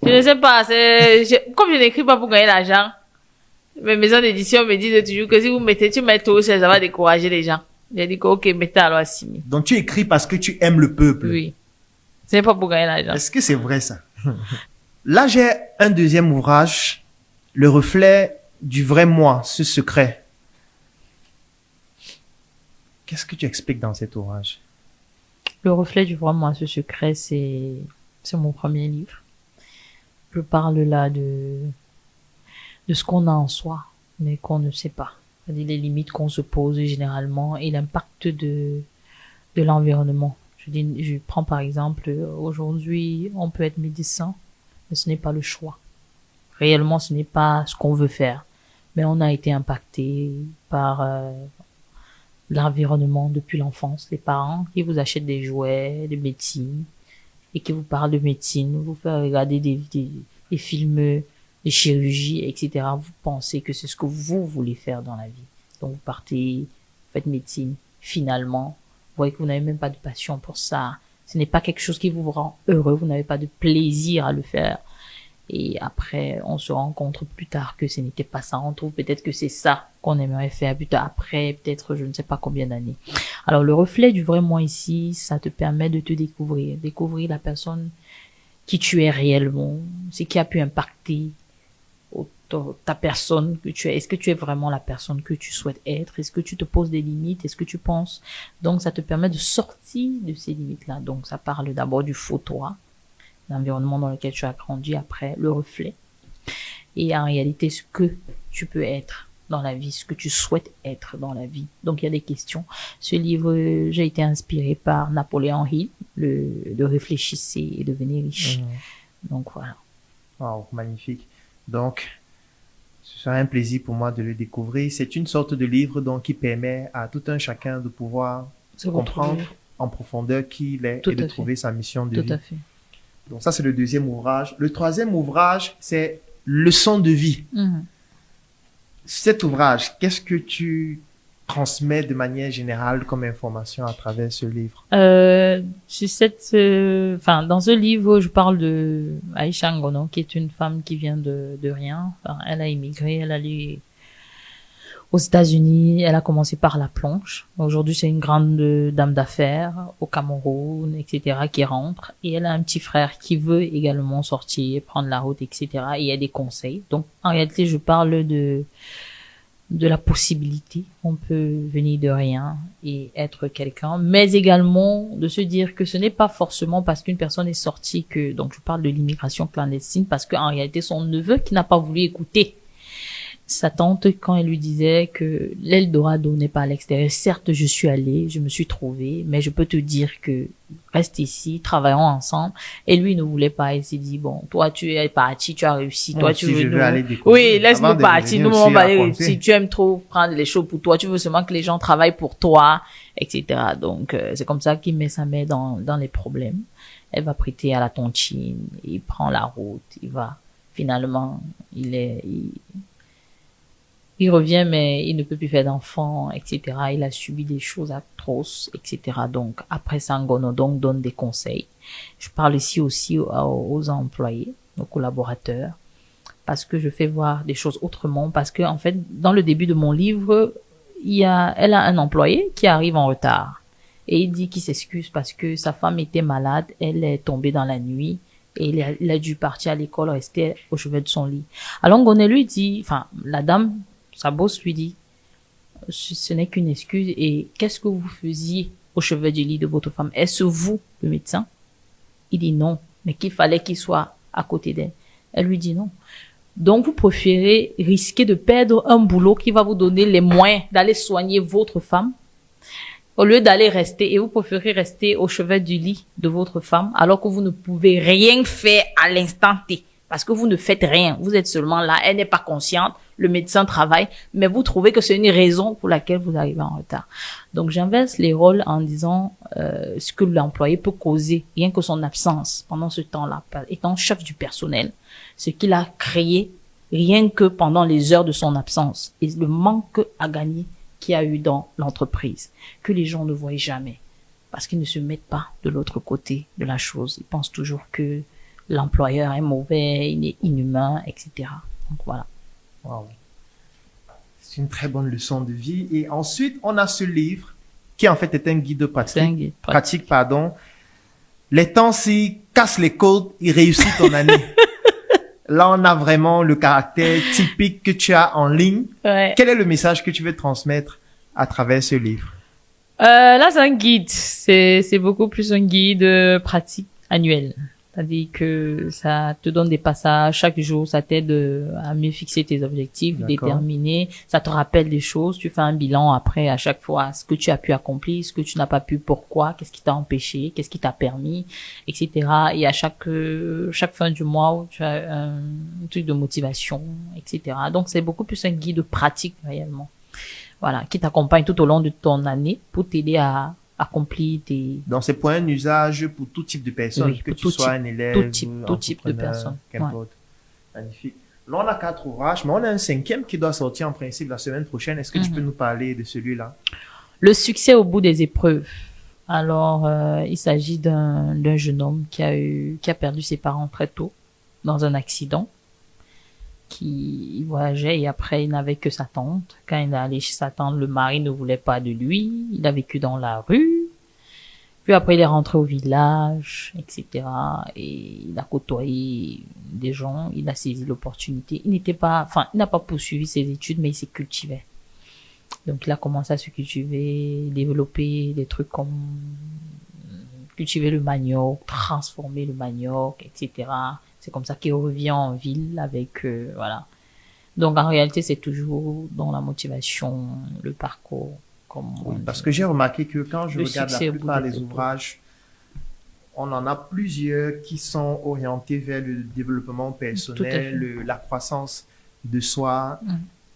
Je ne sais pas, comme je n'écris pas pour gagner l'argent, mes maisons d'édition me disent toujours que si vous mettez, tu mets trop, ça va décourager les gens. J'ai dit que, ok, mettez alors à 6 000. Donc, tu écris parce que tu aimes le peuple. Oui. Ce n'est pas pour gagner l'argent. Est-ce que c'est vrai, ça? Là, j'ai un deuxième ouvrage, Le reflet du vrai moi, ce secret. Qu'est-ce que tu expliques dans cet ouvrage? Le reflet du vrai moi, ce secret, c'est mon premier livre. Je parle là de ce qu'on a en soi, mais qu'on ne sait pas. C'est-à-dire les limites qu'on se pose généralement et l'impact de l'environnement. Je prends par exemple, aujourd'hui, on peut être médecin, mais ce n'est pas le choix. Réellement, ce n'est pas ce qu'on veut faire. Mais on a été impacté par l'environnement depuis l'enfance. Les parents qui vous achètent des jouets de médecine et qui vous parlent de médecine, vous font regarder des films de chirurgie, etc. Vous pensez que c'est ce que vous voulez faire dans la vie. Donc vous partez, vous faites médecine. Finalement, vous voyez que vous n'avez même pas de passion pour ça. Ce n'est pas quelque chose qui vous rend heureux. Vous n'avez pas de plaisir à le faire. Et après, on se rencontre plus tard que ce n'était pas ça. On trouve peut-être que c'est ça qu'on aimerait faire plus tard. Après, peut-être, je ne sais pas combien d'années. Alors, le reflet du vrai moi ici, ça te permet de te découvrir. Découvrir la personne qui tu es réellement. Ce qui a pu impacter ta personne que tu es. Est-ce que tu es vraiment la personne que tu souhaites être? Est-ce que tu te poses des limites? Est-ce que tu penses? Donc, ça te permet de sortir de ces limites-là. Donc, ça parle d'abord du faux toi, l'environnement dans lequel tu as grandi, après le reflet. Et en réalité, ce que tu peux être dans la vie, ce que tu souhaites être dans la vie. Donc, il y a des questions. Ce livre, j'ai été inspiré par Napoléon Hill, de Réfléchissez et devenez riche. Donc, voilà. Wow, magnifique. Donc, ce sera un plaisir pour moi de le découvrir. C'est une sorte de livre donc qui permet à tout un chacun de pouvoir comprendre en profondeur qui il est et de trouver sa mission de vie. Tout à fait. Donc ça, c'est le deuxième ouvrage. Le troisième ouvrage, c'est Leçon de vie. Cet ouvrage, qu'est-ce que tu transmets de manière générale comme information à travers ce livre? Dans ce livre, je parle de Aïcha Ngono, qui est une femme qui vient de rien. Enfin, elle a immigré, elle a allé aux États-Unis, elle a commencé par la plonge. Aujourd'hui, c'est une grande dame d'affaires au Cameroun, etc., qui rentre. Et elle a un petit frère qui veut également sortir, prendre la route, etc. Et il y a des conseils. Donc, en réalité, je parle de la possibilité. On peut venir de rien et être quelqu'un, mais également de se dire que ce n'est pas forcément parce qu'une personne est sortie que, donc je parle de l'immigration clandestine, parce qu'en réalité, son neveu qui n'a pas voulu écouter sa tante quand elle lui disait que l'Eldorado n'est pas à l'extérieur. Certes, je suis allée, je me suis trouvée, mais je peux te dire que reste ici, travaillons ensemble. Et lui, il ne voulait pas. Il s'est dit, bon, toi, tu es parti, tu as réussi. Toi, tu veux aller découvrir. Oui, laisse-nous partir. Nous, on va aller réussir. Tu aimes trop prendre les choses pour toi. Tu veux seulement que les gens travaillent pour toi, etc. Donc, c'est comme ça qu'il met sa main dans les problèmes. Elle va prêter à la tontine. Il prend la route. Il va. Finalement, il revient, mais il ne peut plus faire d'enfants, etc. Il a subi des choses atroces, etc. Donc, après ça, Ngono donc donne des conseils. Je parle ici aussi aux employés, aux collaborateurs, parce que je fais voir des choses autrement, parce que, en fait, dans le début de mon livre, elle a un employé qui arrive en retard. Et il dit qu'il s'excuse parce que sa femme était malade, elle est tombée dans la nuit, et il a dû partir à l'école, rester au chevet de son lit. Alors, Ngono lui dit, la dame, sa boss lui dit, ce n'est qu'une excuse, et qu'est-ce que vous faisiez au chevet du lit de votre femme? Est-ce vous, le médecin? Il dit non, mais qu'il fallait qu'il soit à côté d'elle. Elle lui dit non. Donc, vous préférez risquer de perdre un boulot qui va vous donner les moyens d'aller soigner votre femme, au lieu d'aller rester, et vous préférez rester au chevet du lit de votre femme, alors que vous ne pouvez rien faire à l'instant T. Parce que vous ne faites rien. Vous êtes seulement là. Elle n'est pas consciente. Le médecin travaille. Mais vous trouvez que c'est une raison pour laquelle vous arrivez en retard. Donc, j'inverse les rôles en disant ce que l'employé peut causer, rien que son absence pendant ce temps-là. Étant chef du personnel, ce qu'il a créé, rien que pendant les heures de son absence. Et le manque à gagner qu'il y a eu dans l'entreprise, que les gens ne voient jamais. Parce qu'ils ne se mettent pas de l'autre côté de la chose. Ils pensent toujours que l'employeur est mauvais, il est inhumain, etc. Donc voilà. Wow. C'est une très bonne leçon de vie. Et ensuite, on a ce livre qui en fait est un guide pratique. C'est un guide pratique. Les temps s'y cassent les côtes, il réussit ton année. Là, on a vraiment le caractère typique que tu as en ligne. Ouais. Quel est le message que tu veux transmettre à travers ce livre? Là, c'est un guide. C'est beaucoup plus un guide pratique annuel. C'est-à-dire que ça te donne des passages chaque jour, ça t'aide à mieux fixer tes objectifs, déterminer, ça te rappelle des choses, tu fais un bilan après à chaque fois, ce que tu as pu accomplir, ce que tu n'as pas pu, pourquoi, qu'est-ce qui t'a empêché, qu'est-ce qui t'a permis, etc. Et à chaque fin du mois, tu as un truc de motivation, etc. Donc c'est beaucoup plus un guide pratique réellement. Voilà, qui t'accompagne tout au long de ton année pour t'aider à accomplir tes... Donc, c'est pour un usage pour tout type de personnes, oui, que tu sois un élève, tout type de personnes. Qu'importe. Ouais. Magnifique. Là, on a 4 ouvrages, mais on a un 5e qui doit sortir en principe la semaine prochaine. Est-ce que tu peux nous parler de celui-là? Le succès au bout des épreuves. Alors, il s'agit d'un jeune homme qui a perdu ses parents très tôt dans un accident, qui voyageait et après il n'avait que sa tante. Quand il est allé chez sa tante, le mari ne voulait pas de lui. Il a vécu dans la rue. Puis après il est rentré au village, etc. Et il a côtoyé des gens. Il a saisi l'opportunité. Il n'a pas poursuivi ses études, mais il s'est cultivé. Donc il a commencé à se cultiver, développer des trucs comme cultiver le manioc, transformer le manioc, etc. C'est comme ça qu'il revient en ville avec, voilà. Donc, en réalité, c'est toujours dans la motivation, le parcours. Oui, parce que j'ai remarqué que quand je regarde la plupart des ouvrages, on en a plusieurs qui sont orientés vers le développement personnel, la croissance de soi.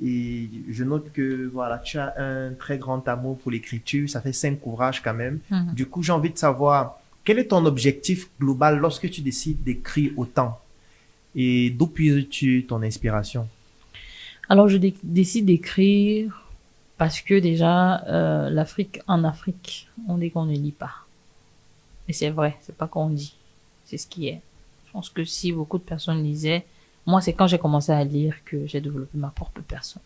Et je note que, voilà, tu as un très grand amour pour l'écriture. Ça fait 5 ouvrages quand même. Du coup, j'ai envie de savoir, quel est ton objectif global lorsque tu décides d'écrire autant? Et d'où puises-tu ton inspiration? Alors, je décide d'écrire parce que déjà, en Afrique, on dit qu'on ne lit pas. Et c'est vrai, c'est pas qu'on dit. C'est ce qui est. Je pense que si beaucoup de personnes lisaient, moi, c'est quand j'ai commencé à lire que j'ai développé ma propre personne.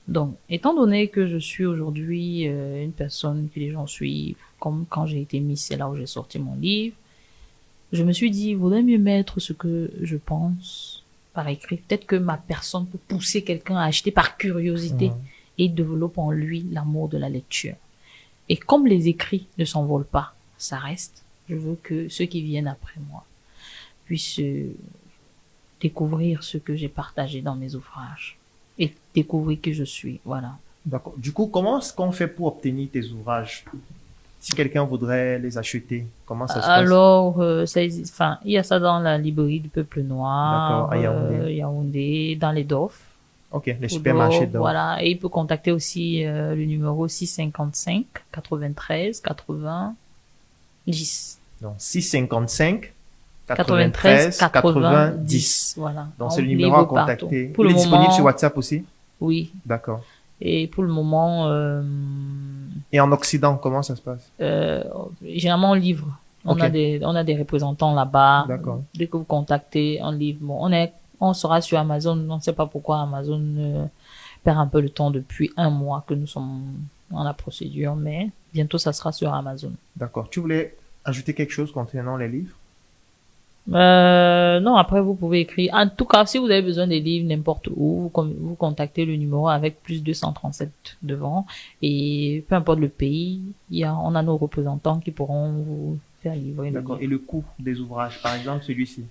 Donc, étant donné que je suis aujourd'hui une personne que les gens suivent, comme quand j'ai été Miss, c'est là où j'ai sorti mon livre, je me suis dit, il vaudrait mieux mettre ce que je pense par écrit. Peut-être que ma personne peut pousser quelqu'un à acheter par curiosité et développer en lui l'amour de la lecture. Et comme les écrits ne s'envolent pas, ça reste, je veux que ceux qui viennent après moi puissent découvrir ce que j'ai partagé dans mes ouvrages et découvrir qui je suis. Voilà. D'accord. Du coup, comment est-ce qu'on fait pour obtenir tes ouvrages? Si quelqu'un voudrait les acheter, comment ça se passe? Alors, il y a ça dans la librairie du Peuple Noir, à Yaoundé. Yaoundé, dans les DOF. Ok, les supermarchés DOF. Voilà, et il peut contacter aussi le numéro 655 93 80 10. Donc 655 93 80 10. Voilà. Donc c'est le numéro à contacter. Il est disponible sur WhatsApp aussi? Oui. D'accord. Et pour le moment... Et en Occident, comment ça se passe? Généralement, on livre. On a des représentants là-bas. D'accord. Dès que vous contactez, on livre. Bon, on sera sur Amazon. On ne sait pas pourquoi Amazon perd un peu le temps depuis 1 mois que nous sommes dans la procédure, mais bientôt ça sera sur Amazon. D'accord. Tu voulais ajouter quelque chose concernant les livres? Non, après vous pouvez écrire. En tout cas, si vous avez besoin des livres n'importe où, vous contactez le numéro avec plus 237 devant et peu importe le pays, on a nos représentants qui pourront vous faire livrer. D'accord. Et le coût des ouvrages, par exemple, celui-ci?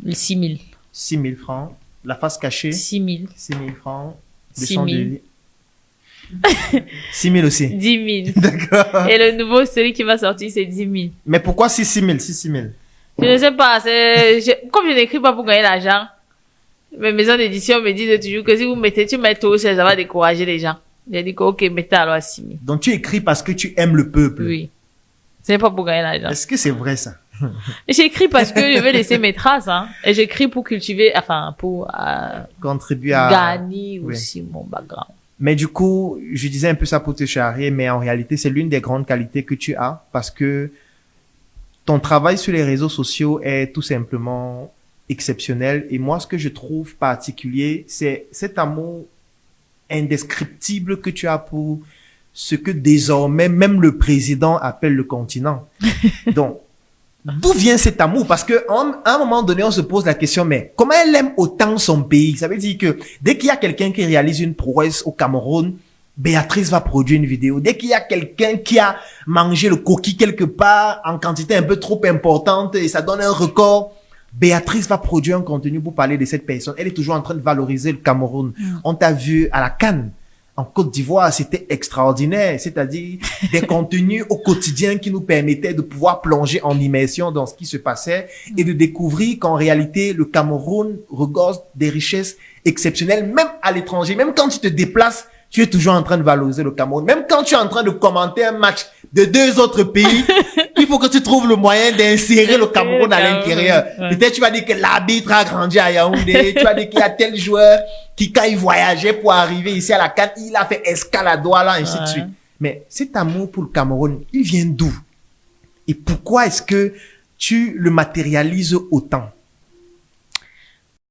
6 000. 6 000 francs. La face cachée? 6 000. 6 000 francs. 6 000. 6 000 aussi. 10 000. D'accord. Et le nouveau, celui qui va sortir, c'est 10 000. Mais pourquoi 6 000? 6 000? Je ne sais pas, comme je n'écris pas pour gagner l'argent, mes maisons d'édition me disent toujours que si tu mets tout, ça va décourager les gens. J'ai dit que, ok, mettez alors à 6 000. Donc tu écris parce que tu aimes le peuple. Oui. Ce n'est pas pour gagner l'argent. Est-ce que c'est vrai ça? J'écris parce que je veux laisser mes traces, hein. Et j'écris pour cultiver, pour contribuer à gagner aussi mon background. Mais du coup, je disais un peu ça pour te charrier, mais en réalité, c'est l'une des grandes qualités que tu as parce que ton travail sur les réseaux sociaux est tout simplement exceptionnel. Et moi, ce que je trouve particulier, c'est cet amour indescriptible que tu as pour ce que désormais même le président appelle le continent. Donc, d'où vient cet amour? Parce que à un moment donné, on se pose la question, mais comment elle aime autant son pays? Ça veut dire que dès qu'il y a quelqu'un qui réalise une prouesse au Cameroun, Béatrice va produire une vidéo. Dès qu'il y a quelqu'un qui a mangé le coquille quelque part en quantité un peu trop importante et ça donne un record, Béatrice va produire un contenu pour parler de cette personne. Elle est toujours en train de valoriser le Cameroun. On t'a vu à la CAN, en Côte d'Ivoire, c'était extraordinaire. C'est-à-dire des contenus au quotidien qui nous permettaient de pouvoir plonger en immersion dans ce qui se passait et de découvrir qu'en réalité, le Cameroun regorge des richesses exceptionnelles, même à l'étranger. Même quand tu te déplaces, tu es toujours en train de valoriser le Cameroun. Même quand tu es en train de commenter un match de 2 autres pays, il faut que tu trouves le moyen d'insérer le Cameroun à l'intérieur. Ouais. Peut-être tu vas dire que l'arbitre a grandi à Yaoundé, tu vas dire qu'il y a tel joueur qui, quand il voyageait pour arriver ici à la CAN, il a fait escale à Douala, ainsi de suite. Mais cet amour pour le Cameroun, il vient d'où? Et pourquoi est-ce que tu le matérialises autant?